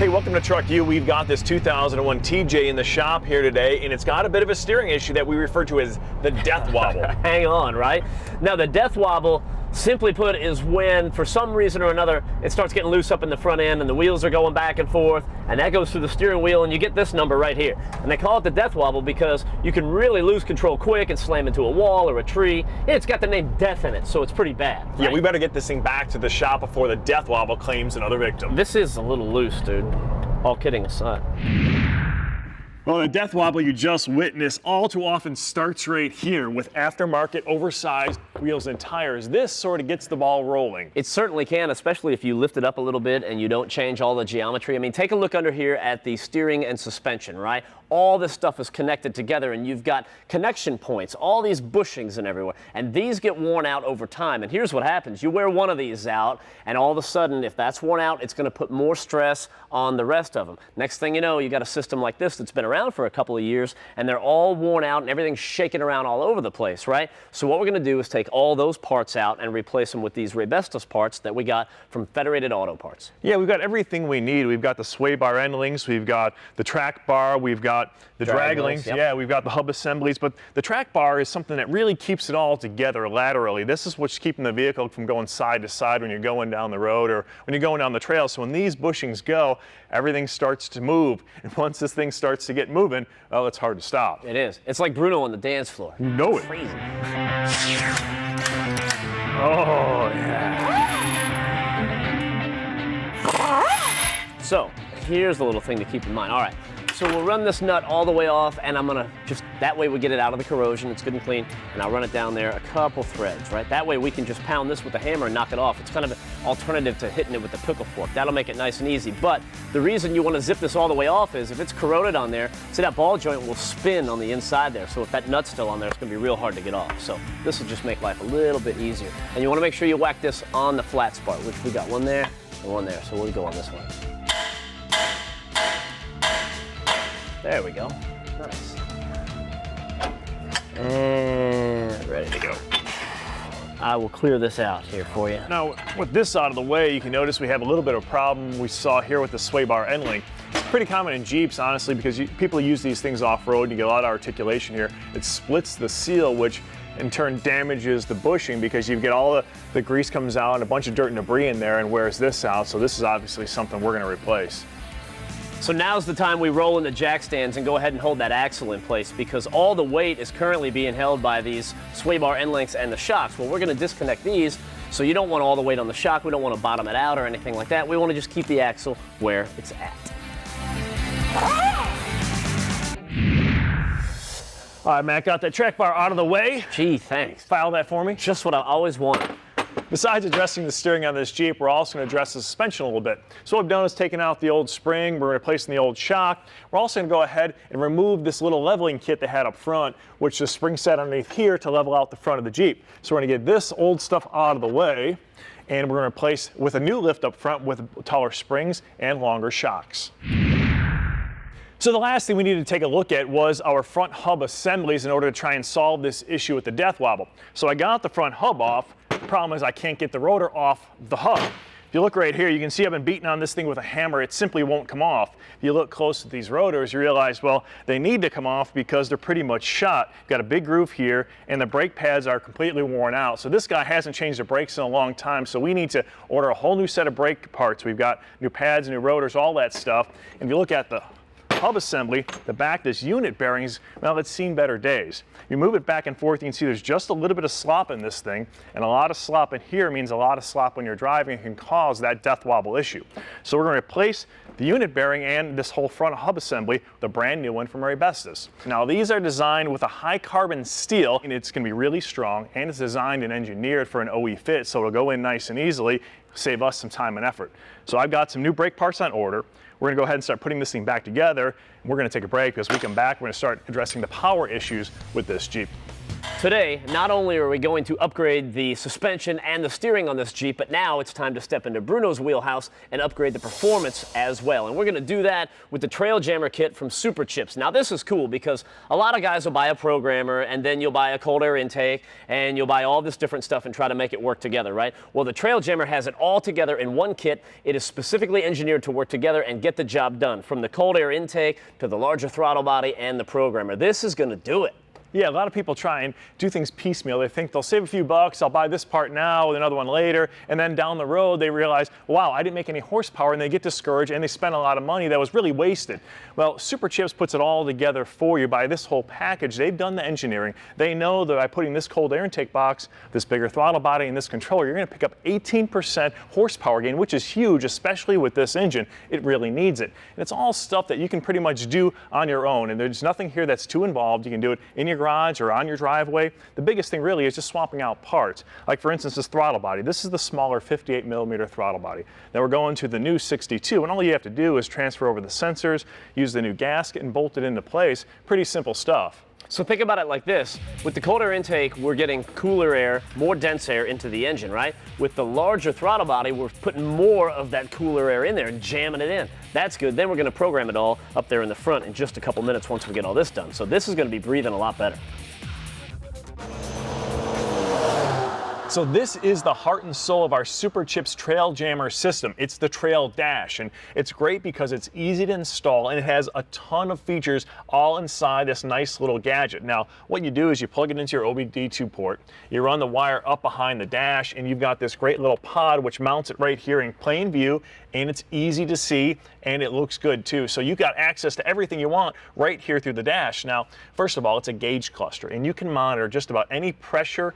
Hey, welcome to TruckU. We've got this 2001 TJ in the shop here today, and it's got a bit of a steering issue that we refer to as the Death Wobble. Hang on, right? Now, the Death Wobble, simply put, is when, for some reason or another, it starts getting loose up in the front end and the wheels are going back and forth, and that goes through the steering wheel, and you get this number right here. And they call it the Death Wobble because you can really lose control quick and slam into a wall or a tree. And it's got the name Death in it, so it's pretty bad. Right? Yeah, we better get this thing back to the shop before the Death Wobble claims another victim. This is a little loose, dude. All kidding aside. Well, the Death Wobble you just witnessed all too often starts right here with aftermarket oversized wheels and tires. This sort of gets the ball rolling. It certainly can, especially if you lift it up a little bit and you don't change all the geometry. I mean, take a look under here at the steering and suspension, right? All this stuff is connected together and you've got connection points, all these bushings and everywhere. And these get worn out over time. And here's what happens. You wear one of these out and all of a sudden, if that's worn out, it's going to put more stress on the rest of them. Next thing you know, you got a system like this that's been around for a couple of years and they're all worn out and everything's shaking around all over the place, right? So what we're going to do is take all those parts out and replace them with these Rebestos parts that we got from Federated Auto Parts. Yeah, we've got everything we need. We've got the sway bar end links, we've got the track bar, we've got the drag links, yep. Yeah, we've got the hub assemblies, but the track bar is something that really keeps it all together laterally. This is what's keeping the vehicle from going side to side when you're going down the road or when you're going down the trail. So when these bushings go, everything starts to move. And once this thing starts to get moving, well, it's hard to stop. It is. It's like Bruno on the dance floor. You know it. Crazy. Oh, yeah. So, here's the little thing to keep in mind. All right, so we'll run this nut all the way off, and I'm gonna just, that way we get it out of the corrosion, it's good and clean, and I'll run it down there a couple threads, right? That way we can just pound this with a hammer and knock it off. It's kind of an alternative to hitting it with the pickle fork. That'll make it nice and easy, but the reason you wanna zip this all the way off is if it's corroded on there, see that ball joint will spin on the inside there, so if that nut's still on there, it's gonna be real hard to get off. So this will just make life a little bit easier. And you wanna make sure you whack this on the flat spot, which we got one there and one there, so we'll go on this one. There we go. Nice. And ready to go. I will clear this out here for you. Now, with this out of the way, you can notice we have a little bit of a problem we saw here with the sway bar end link. It's pretty common in Jeeps, honestly, because people use these things off-road and you get a lot of articulation here. It splits the seal, which in turn damages the bushing because you get all the grease comes out and a bunch of dirt and debris in there and wears this out. So this is obviously something we're going to replace. So now's the time we roll in the jack stands and go ahead and hold that axle in place because all the weight is currently being held by these sway bar end links and the shocks. Well, we're going to disconnect these, so you don't want all the weight on the shock. We don't want to bottom it out or anything like that. We want to just keep the axle where it's at. All right, Matt, got that track bar out of the way. Gee, thanks. File that for me. Just what I always wanted. Besides addressing the steering on this Jeep, we're also going to address the suspension a little bit. So what we've done is taken out the old spring, we're replacing the old shock. We're also going to go ahead and remove this little leveling kit they had up front, which the spring set underneath here to level out the front of the Jeep. So we're going to get this old stuff out of the way, and we're going to replace with a new lift up front with taller springs and longer shocks. So the last thing we needed to take a look at was our front hub assemblies in order to try and solve this issue with the Death Wobble. So I got the front hub off. The problem is I can't get the rotor off the hub. If you look right here, you can see I've been beating on this thing with a hammer. It simply won't come off. If you look close at these rotors, you realize, well, they need to come off because they're pretty much shot. You've got a big groove here, and the brake pads are completely worn out. So this guy hasn't changed the brakes in a long time, so we need to order a whole new set of brake parts. We've got new pads, new rotors, all that stuff. And if you look at the hub assembly, the back, this unit bearings, well, it's seen better days. You move it back and forth, you can see there's just a little bit of slop in this thing, and a lot of slop in here means a lot of slop when you're driving and can cause that Death Wobble issue. So we're going to replace the unit bearing and this whole front hub assembly with a brand new one from Rebestos. Now these are designed with a high carbon steel, and it's going to be really strong, and it's designed and engineered for an OE fit, so it'll go in nice and easily, save us some time and effort. So I've got some new brake parts on order. We're going to go ahead and start putting this thing back together, and we're going to take a break because we come back, we're going to start addressing the power issues with this Jeep. Today, not only are we going to upgrade the suspension and the steering on this Jeep, but now it's time to step into Bruno's wheelhouse and upgrade the performance as well. And we're going to do that with the Trail Jammer kit from Super Chips. Now this is cool because a lot of guys will buy a programmer and then you'll buy a cold air intake and you'll buy all this different stuff and try to make it work together, right? Well, the Trail Jammer has it all together in one kit. It is specifically engineered to work together and get the job done, from the cold air intake to the larger throttle body and the programmer. This is going to do it. Yeah, a lot of people try and do things piecemeal. They think they'll save a few bucks, I'll buy this part now and another one later, and then down the road they realize, wow, I didn't make any horsepower, and they get discouraged and they spend a lot of money that was really wasted. Well, Super Chips puts it all together for you by this whole package. They've done the engineering. They know that by putting this cold air intake box, this bigger throttle body, and this controller, you're going to pick up 18% horsepower gain, which is huge, especially with this engine. It really needs it. And it's all stuff that you can pretty much do on your own, and there's nothing here that's too involved. You can do it in your garage or on your driveway. The biggest thing really is just swapping out parts. Like for instance, this throttle body. This is the smaller 58mm throttle body. Now we're going to the new 62, and all you have to do is transfer over the sensors, use the new gasket, and bolt it into place. Pretty simple stuff. So think about it like this. With the cold air intake, we're getting cooler air, more dense air into the engine, right? With the larger throttle body, we're putting more of that cooler air in there and jamming it in. That's good. Then we're going to program it all up there in the front in just a couple minutes once we get all this done. So this is going to be breathing a lot better. So this is the heart and soul of our Super Chips Trail Jammer system. It's the Trail Dash, and it's great because it's easy to install and it has a ton of features all inside this nice little gadget. Now, what you do is you plug it into your OBD2 port, you run the wire up behind the dash, and you've got this great little pod which mounts it right here in plain view, and it's easy to see and it looks good too. So you've got access to everything you want right here through the dash. Now, first of all, it's a gauge cluster, and you can monitor just about any pressure,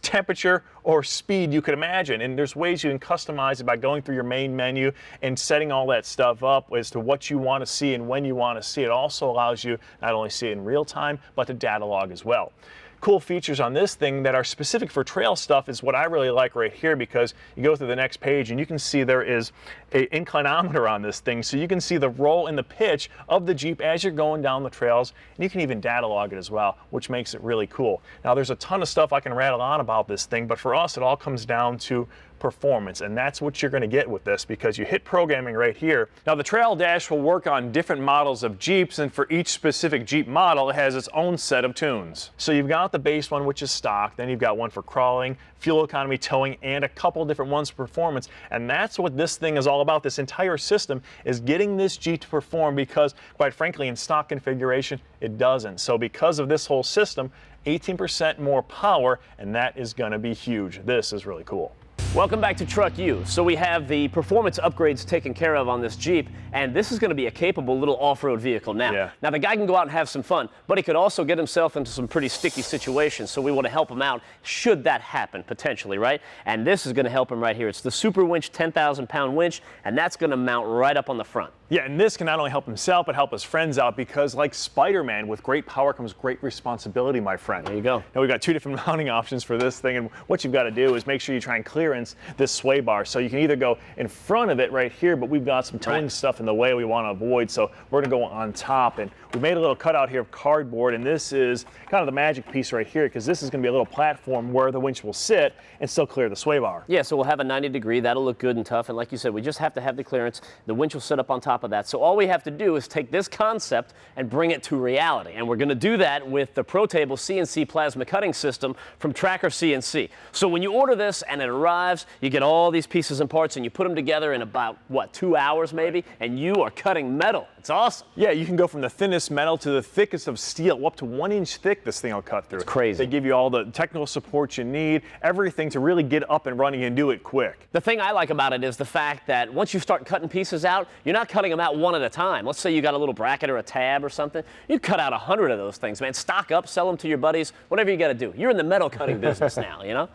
temperature, or speed you could imagine, and there's ways you can customize it by going through your main menu and setting all that stuff up as to what you want to see and when you want to see. It also allows you not only see it in real time, but to data log as well. Cool features on this thing that are specific for trail stuff is what I really like right here, because you go through the next page and you can see there is an inclinometer on this thing, so you can see the roll and the pitch of the Jeep as you're going down the trails, and you can even data log it as well, which makes it really cool. Now there's a ton of stuff I can rattle on about this thing, but for us it all comes down to performance, and that's what you're going to get with this, because you hit programming right here. Now the Trail Dash will work on different models of Jeeps, and for each specific Jeep model it has its own set of tunes. So you've got the base one, which is stock, then you've got one for crawling, fuel economy, towing, and a couple different ones for performance, and that's what this thing is all about. This entire system is getting this Jeep to perform, because quite frankly in stock configuration it doesn't. So because of this whole system, 18% more power, and that is going to be huge. This is really cool. Welcome back to TruckU. So we have the performance upgrades taken care of on this Jeep, and this is going to be a capable little off-road vehicle now. Yeah. Now the guy can go out and have some fun, but he could also get himself into some pretty sticky situations, so we want to help him out should that happen, potentially, right? And this is going to help him right here. It's the Super Winch 10,000-pound winch, and that's going to mount right up on the front. Yeah, and this can not only help himself, but help his friends out, because like Spider-Man, with great power comes great responsibility, my friend. There you go. Now we've got two different mounting options for this thing, and what you've got to do is make sure you try and clearance this sway bar. So you can either go in front of it right here, but we've got some towing stuff in the way we want to avoid, so we're going to go on top. And we made a little cutout here of cardboard, and this is kind of the magic piece right here, because this is going to be a little platform where the winch will sit and still clear the sway bar. Yeah, so we'll have a 90-degree. That'll look good and tough, and like you said, we just have to have the clearance. The winch will sit up on top of that. So all we have to do is take this concept and bring it to reality, and we're going to do that with the ProTable CNC plasma cutting system from Tracker CNC. So when you order this and it arrives, you get all these pieces and parts, and you put them together in about, what, 2 hours maybe, and you are cutting metal. It's awesome. Yeah, you can go from the thinnest metal to the thickest of steel, up to 1 inch thick this thing will cut through. It's crazy. They give you all the technical support you need, everything to really get up and running and do it quick. The thing I like about it is the fact that once you start cutting pieces out, you're not cutting them out one at a time. Let's say you got a little bracket or a tab or something. You cut out 100 of those things, man. Stock up, sell them to your buddies, whatever you got to do. You're in the metal cutting business now, you know?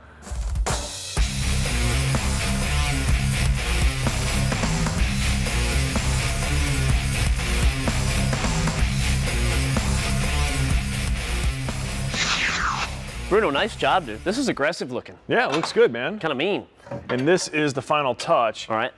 Bruno, nice job, dude. This is aggressive looking. Yeah, it looks good, man. Kind of mean. And this is the final touch. All right.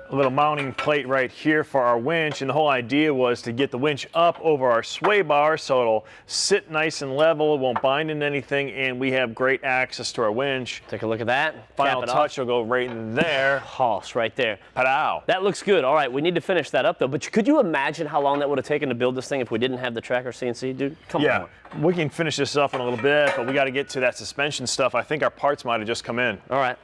a little mounting plate right here for our winch, and the whole idea was to get the winch up over our sway bar so it'll sit nice and level, it won't bind into anything, and we have great access to our winch. Take a look at that. Final touch will go right in there. Hoss right there. Pow. That looks good. All right, we need to finish that up though. But could you imagine how long that would have taken to build this thing if we didn't have the tracker CNC, dude? Come on. Yeah, we can finish this up in a little bit, but we got to get to that suspension stuff. I think our parts might have just come in. All right.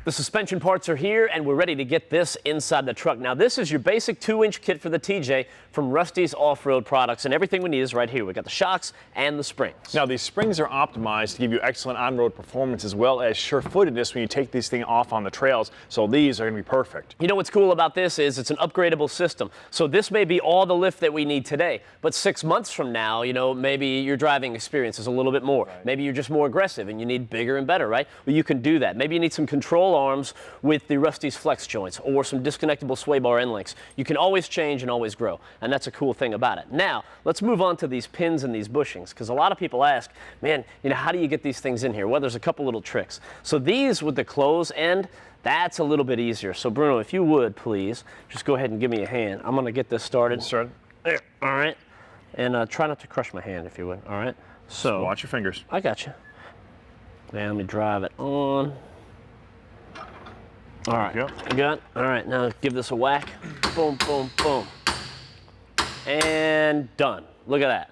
The suspension parts are here, and we're ready to get this inside the truck. Now, this is your basic 2-inch kit for the TJ from Rusty's Off-Road Products, and everything we need is right here. We got the shocks and the springs. Now, these springs are optimized to give you excellent on-road performance as well as sure-footedness when you take these things off on the trails, so these are going to be perfect. You know what's cool about this is it's an upgradable system. So this may be all the lift that we need today, but 6 months from now, you know, maybe your driving experience is a little bit more. Right. Maybe you're just more aggressive and you need bigger and better, right? Well, you can do that. Maybe you need some control arms with the Rusty's flex joints or some disconnectable sway bar end links. You can always change and always grow, and that's a cool thing about it. Now, let's move on to these pins and these bushings, because a lot of people ask, man, you know, how do you get these things in here? Well, there's a couple little tricks. So these with the close end, that's a little bit easier. So Bruno, if you would, please, just go ahead and give me a hand. I'm gonna get this started. There, all right. And try not to crush my hand, if you would, all right? So watch your fingers. I got you. Now let me drive it on. All right, you got it? All right, now give this a whack. Boom, boom, boom. And done. Look at that.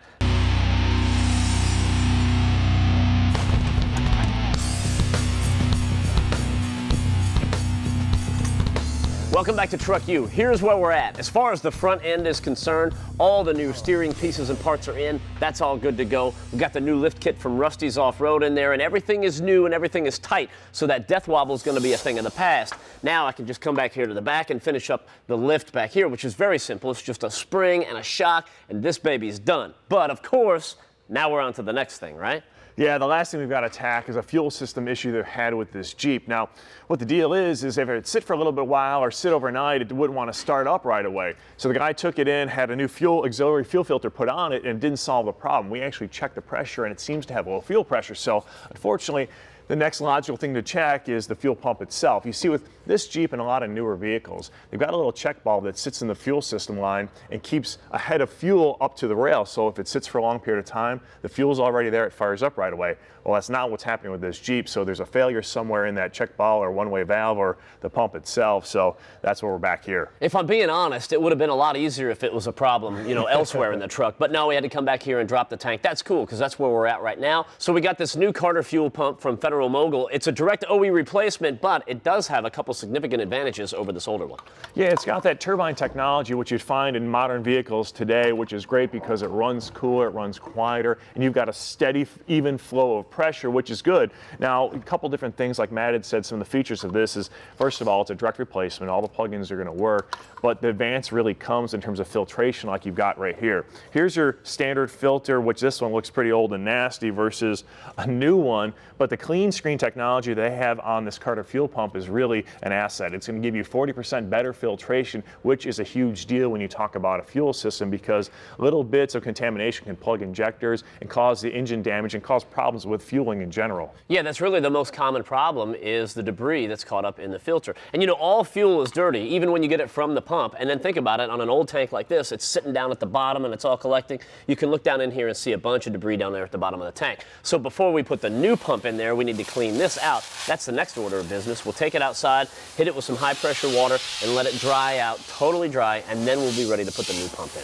Welcome back to TruckU. Here's where we're at. As far as the front end is concerned, all the new steering pieces and parts are in. That's all good to go. We've got the new lift kit from Rusty's Off-Road in there, and everything is new and everything is tight, so that Death Wobble is going to be a thing of the past. Now I can just come back here to the back and finish up the lift back here, which is very simple. It's just a spring and a shock, and this baby's done. But of course, now we're on to the next thing, right? Yeah, the last thing we've got to attack is a fuel system issue they've had with this Jeep. Now, what the deal is if it sit for a little bit while or sit overnight, it wouldn't want to start up right away. So the guy took it in, had a new auxiliary fuel filter put on it, and it didn't solve the problem. We actually checked the pressure, and it seems to have low fuel pressure. So unfortunately, the next logical thing to check is the fuel pump itself. You see, with this Jeep and a lot of newer vehicles, they've got a little check bulb that sits in the fuel system line and keeps a head of fuel up to the rail. So if it sits for a long period of time, the fuel's already there, it fires up right away. Well, that's not what's happening with this Jeep. So there's a failure somewhere in that check bulb or one-way valve or the pump itself. So that's where we're back here. If I'm being honest, it would have been a lot easier if it was a problem, you know, elsewhere in the truck. But no, we had to come back here and drop the tank. That's cool, because that's where we're at right now. So we got this new Carter fuel pump from Federal Mogul. It's a direct OE replacement, but it does have a couple significant advantages over this older one. Yeah, it's got that turbine technology, which you'd find in modern vehicles today, which is great because it runs cooler, it runs quieter, and you've got a steady, even flow of pressure, which is good. Now, a couple different things, like Matt had said, some of the features of this is, first of all, it's a direct replacement. All the plugins are going to work, but the advance really comes in terms of filtration like you've got right here. Here's your standard filter, which this one looks pretty old and nasty versus a new one, but the clean screen technology they have on this Carter fuel pump is really an asset. It's going to give you 40% better filtration, which is a huge deal when you talk about a fuel system, because little bits of contamination can plug injectors and cause the engine damage and cause problems with fueling in general. Yeah, that's really the most common problem, is the debris that's caught up in the filter. And you know, all fuel is dirty, even when you get it from the pump. And then think about it, on an old tank like this, it's sitting down at the bottom and it's all collecting. You can look down in here and see a bunch of debris down there at the bottom of the tank. So before we put the new pump in there, we need to clean this out. That's the next order of business. We'll take it outside, hit it with some high pressure water, and let it dry out, totally dry, and then we'll be ready to put the new pump in.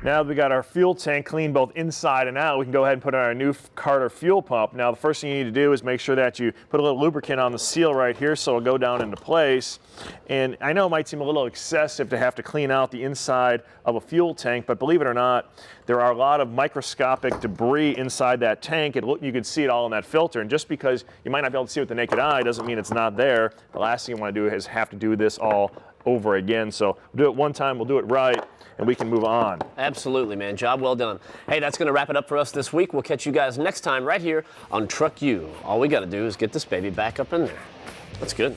Now that we got our fuel tank clean both inside and out, we can go ahead and put on our new Carter fuel pump. Now the first thing you need to do is make sure that you put a little lubricant on the seal right here so it'll go down into place. And I know it might seem a little excessive to have to clean out the inside of a fuel tank, but believe it or not, there are a lot of microscopic debris inside that tank. You can see it all in that filter, and just because you might not be able to see it with the naked eye doesn't mean it's not there. The last thing you want to do is have to do this all over again. So we'll do it one time, we'll do it right, and we can move on. Absolutely, man. Job well done. Hey, that's going to wrap it up for us this week. We'll catch you guys next time right here on TruckU. All we got to do is get this baby back up in there. That's good.